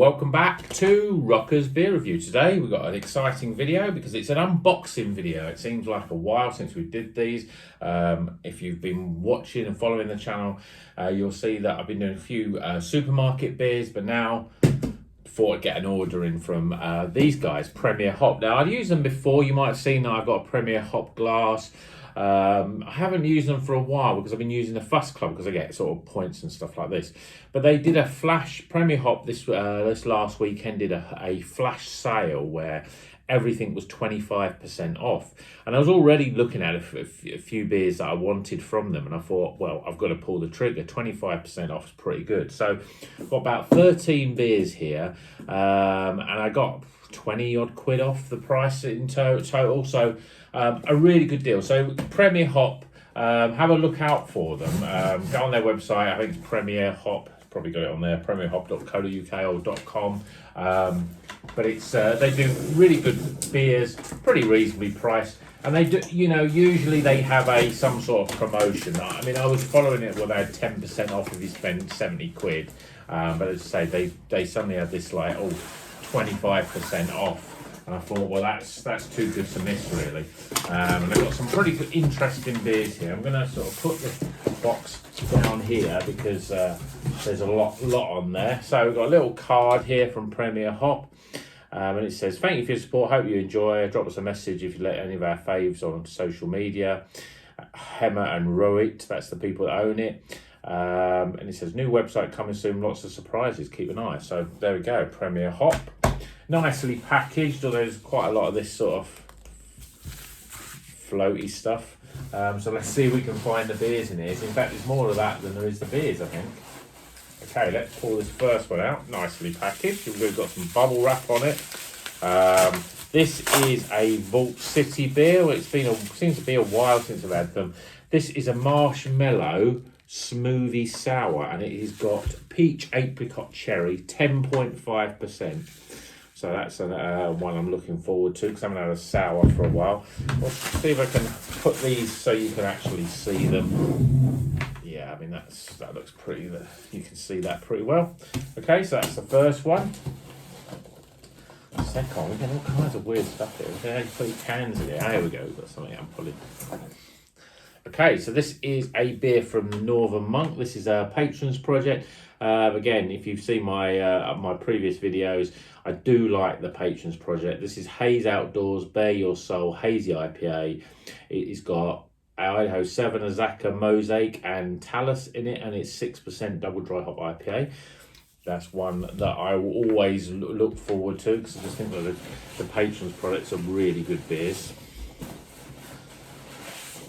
Welcome back to Rocker's Beer Review. Today we've got an exciting video because it's an unboxing video. It seems like a while since we did these. If you've been watching and following the channel, you'll see that I've been doing a few supermarket beers, but now thought I'd get an order in from these guys, Premier Hop. Now I've used them before. You might have seen that I've got a Premier Hop glass. I haven't used them for a while because I've been using the Fuss Club because I get sort of points and stuff like this. But they did a flash, Premier Hop this last weekend did a flash sale where everything was 25% off. And I was already looking at a few beers that I wanted from them, and I thought, well, I've got to pull the trigger. 25% off is pretty good. So I've got about 13 beers here, and I got 20 odd quid off the price in total. So a really good deal. So Premier Hop, have a look out for them. Go on their website. I think it's Premier Hop. Probably got it on there, premierhop.co.uk or .com. But it's they do really good beers, pretty reasonably priced, and they do, you know, usually they have some sort of promotion. I mean, I was following it where they had 10% off if you spend 70 quid. But as I say, they suddenly had this like 25% off. And I thought, well, that's too good to miss, really. And I've got some pretty good, interesting beers here. I'm going to sort of put this box down here because there's a lot on there. So we've got a little card here from Premier Hop. And it says, thank you for your support. Hope you enjoy. Drop us a message if you let any of our faves on social media. Hema and Roit, that's the people that own it. And it says, new website coming soon. Lots of surprises. Keep an eye. So there we go, Premier Hop. Nicely packaged, although there's quite a lot of this sort of floaty stuff. So let's see if we can find the beers in here. In fact, there's more of that than there is the beers, I think. Okay, let's pull this first one out. Nicely packaged. We've got some bubble wrap on it. This is a Vault City beer. It's seems to be a while since I've had them. This is a Marshmallow Smoothie Sour, and it has got peach, apricot, cherry, 10.5%. So that's one I'm looking forward to because I haven't had a sour for a while. Let's see if I can put these so you can actually see them. Yeah, I mean, that looks pretty, you can see that pretty well. Okay, so that's the first one. Second, we're getting all kinds of weird stuff here. We're going to put cans in here. There we go, we've got something I'm pulling. Okay, so this is a beer from Northern Monk. This is a patrons project. Again, if you've seen my previous videos, I do like the patrons project. This is Haze Outdoors, Bare Your Soul, Hazy IPA. It's got Idaho 7, Azaka, Mosaic, and Talus in it, and it's 6% double dry hop IPA. That's one that I will always look forward to because I just think that the patrons products are really good beers.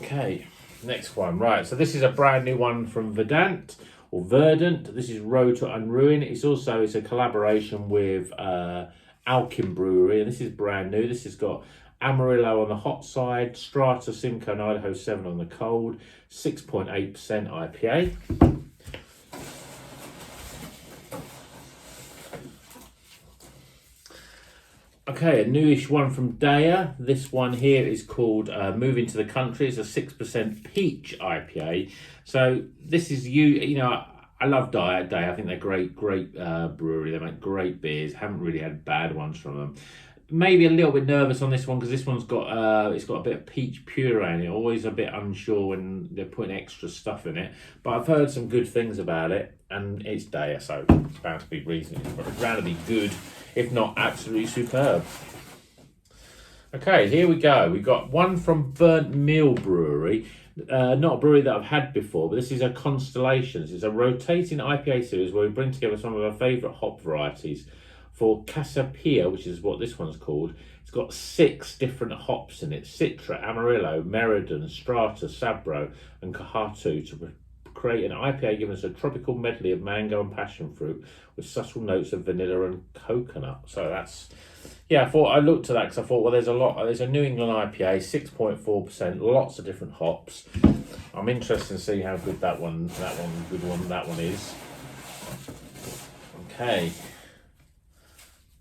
Okay. Next one, right, so this is a brand new one from Verdant. This is Roto and Ruin. It's a collaboration with Halcyon Brewery, and this is brand new. This has got Amarillo on the hot side, Strata, Simcoe, and Idaho 7 on the cold, 6.8% IPA. Okay, a newish one from Daya. This one here is called Moving to the Country. It's a 6% peach IPA. So this is, you know, I love Daya. I think they're great brewery. They make great beers. Haven't really had bad ones from them. Maybe a little bit nervous on this one because this one's got it's got a bit of peach puree in it. Always a bit unsure when they're putting extra stuff in it. But I've heard some good things about it, and it's Daya, so it's bound to be reasonably, rather be good, if not absolutely superb. Okay, here we go. We've got one from Burnt Mill Brewery. Not a brewery that I've had before, but this is a Constellations. It's a rotating IPA series where we bring together some of our favourite hop varieties. For Casapia, which is what this one's called, it's got 6 different hops in it. Citra, Amarillo, Meriden, Strata, Sabro, and Kahatu to create an IPA giving us a tropical medley of mango and passion fruit with subtle notes of vanilla and coconut. So that's, yeah, I looked at that because I thought, well, there's a New England IPA, 6.4%, lots of different hops. I'm interested to see how good that one is. Okay.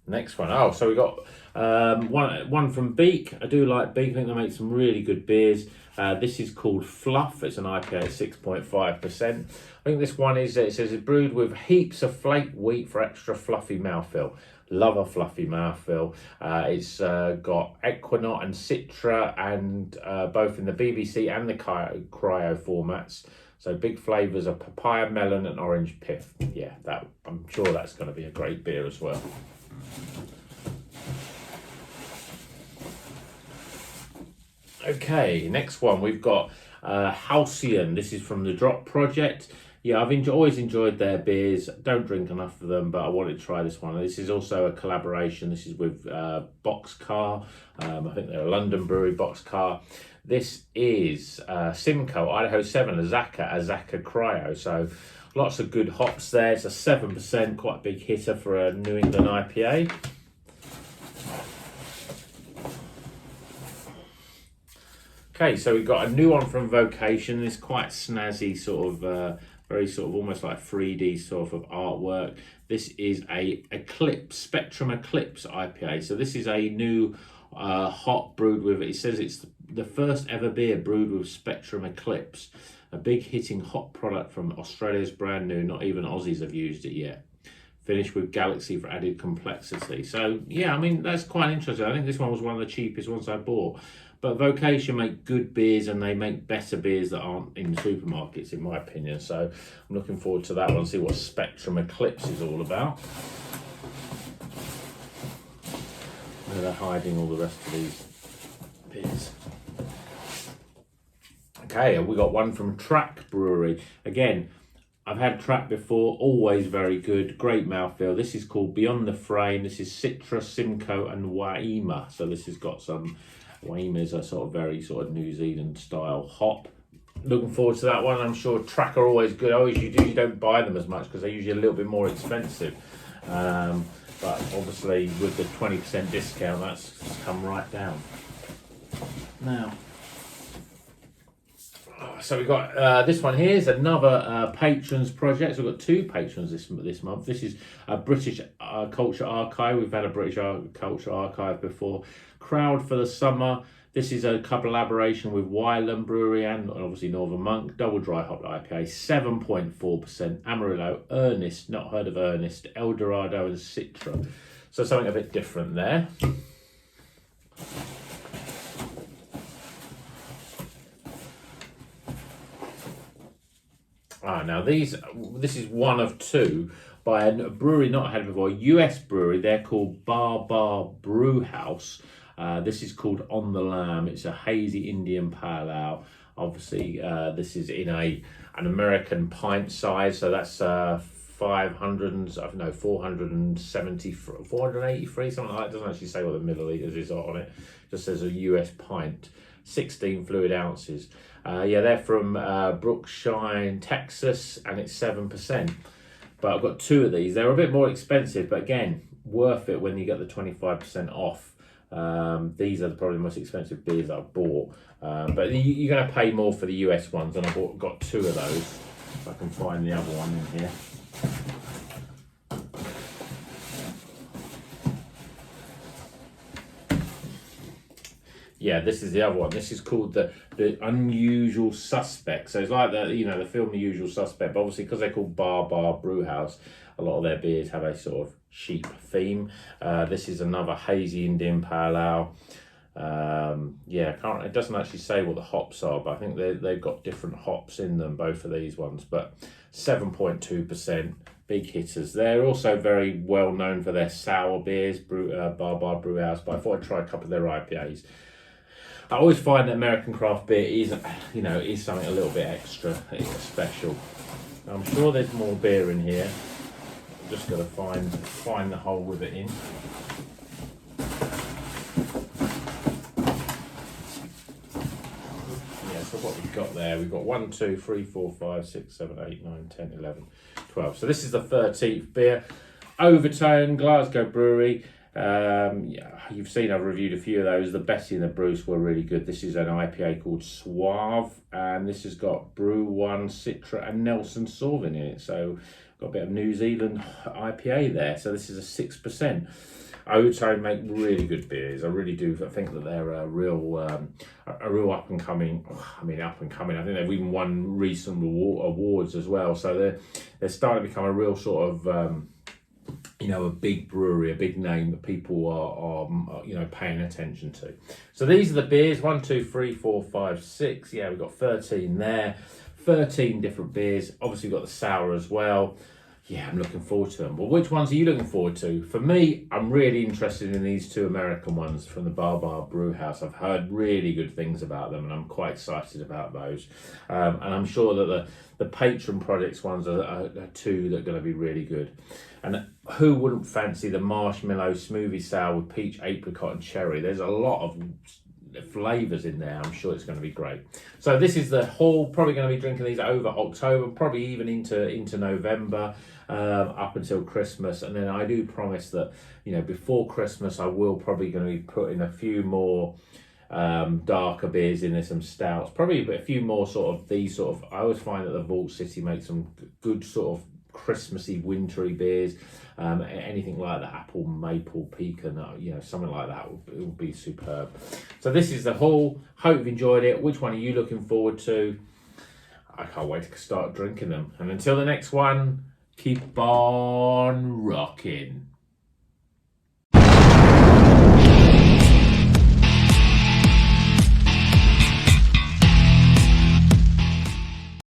Next one. Oh, so we got one from Beak. I do like Beak. I think they make some really good beers. This is called Fluff. It's an IPA at 6.5%. I think this one is, it says it's brewed with heaps of flake wheat for extra fluffy mouthfeel. Love a fluffy mouthfeel. It's got Equinaut and Citra, and both in the BBC and the cryo formats. So big flavours of papaya, melon and orange pith. Yeah, that I'm sure that's going to be a great beer as well. Okay, next one we've got Halcyon. This is from the Drop Project. Yeah, I've always enjoyed their beers. Don't drink enough of them, but I wanted to try this one. This is also a collaboration. This is with Boxcar. I think they're a London brewery, Boxcar. This is Simcoe, Idaho 7, Azaka Cryo. So lots of good hops there. It's a 7%, quite a big hitter for a New England IPA. Okay, so we've got a new one from Vocation. This quite snazzy sort of, very sort of almost like 3D sort of artwork. This is a Eclipse, Spectrum Eclipse IPA. So this is a new hop brewed with, it says it's the first ever beer brewed with Spectrum Eclipse. A big hitting hop product from Australia's brand new, not even Aussies have used it yet. Finished with Galaxy for added complexity. So yeah, I mean, that's quite interesting. I think this one was one of the cheapest ones I bought. But Vocation make good beers, and they make better beers that aren't in supermarkets, in my opinion. So I'm looking forward to that one, see what Spectrum Eclipse is all about. Where they're hiding all the rest of these beers. Okay, we got one from Track Brewery. Again, I've had Track before, always very good, great mouthfeel. This is called Beyond the Frame. This is Citra, Simcoe and Waima. So this has got some, Waima is a sort of very sort of New Zealand style hop. Looking forward to that one. I'm sure Track are always good. Always you don't buy them as much because they're usually a little bit more expensive. But obviously with the 20% discount, that's come right down. Now, so we've got this one here is another patrons project. So we've got two patrons this month. This is a British Culture Archive. We've had a British Culture Archive before. Crowd for the Summer. This is a collaboration with Wylam Brewery and obviously Northern Monk. Double dry hop IPA, 7.4%. Amarillo, Ernest, not heard of Ernest, Eldorado and Citra. So something a bit different there. Now this is one of two by a brewery not had before, a US brewery. They're called Bar Brew House. This is called On the Lamb. It's a hazy Indian pale ale. Obviously, this is in an American pint size, so that's 470, 483, something like that. It doesn't actually say what the milliliters is on it. Just says a US pint, 16 fluid ounces. Yeah, they're from Brookshire, Texas, and it's 7%. But I've got two of these. They're a bit more expensive, but again, worth it when you get the 25% off. These are probably the most expensive beers I've bought. But you're going to pay more for the US ones, and I've got two of those. If I can find the other one in here. Yeah, this is the other one. This is called the Unusual Suspect. So it's like the film The Usual Suspect, but obviously because they're called Bar Brew House, a lot of their beers have a sort of sheep theme. This is another hazy Indian pale ale. Yeah, it doesn't actually say what the hops are, but I think they've got different hops in them, both of these ones. But 7.2%, big hitters. They're also very well known for their sour beers, Bar Brew House. But I thought I'd try a couple of their IPAs. I always find that American craft beer is something a little bit extra, it's special. I'm sure there's more beer in here. I'm just got to find the hole with it in. Yeah, so what we've got there, we've got 1, 2, 3, 4, 5, 6, 7, 8, 9, 10, 11, 12. So this is the 13th beer. Overtone, Glasgow Brewery. Yeah, you've seen I've reviewed a few of those. The Betty and the Bruce were really good. This is an IPA called Suave, and this has got Brew One, Citra and Nelson Sauvin in it. So got a bit of New Zealand IPA there. So this is a 6%. Oto make really good beers. I really do. I think that they're a real up and coming. I mean, up and coming. I think they've even won recent awards as well. So they're starting to become a real sort of a big brewery, a big name that people are paying attention to. So these are the beers: 1, 2, 3, 4, 5, 6. Yeah, we've got 13 there. 13 different beers. Obviously, we've got the sour as well. Yeah, I'm looking forward to them. But which ones are you looking forward to? For me, I'm really interested in these 2 American ones from the Bar Brew House. I've heard really good things about them, and I'm quite excited about those. And I'm sure that the Patron Projects ones are 2 that are going to be really good. And who wouldn't fancy the Marshmallow Smoothie Sour with peach, apricot, and cherry? There's a lot of flavours in there. I'm sure it's going to be great. So this is the haul. Probably going to be drinking these over October, probably even into November, up until Christmas. And then I do promise that before Christmas I will probably going to be putting a few more darker beers in there, some stouts, probably a few more sort of these sort of. I always find that the Vault City makes some good sort of Christmassy, wintry beers. Anything like the apple, maple, pecan, something like that would be superb. So this is the haul. Hope you've enjoyed it. Which one are you looking forward to? I can't wait to start drinking them. And until the next one, keep on rocking.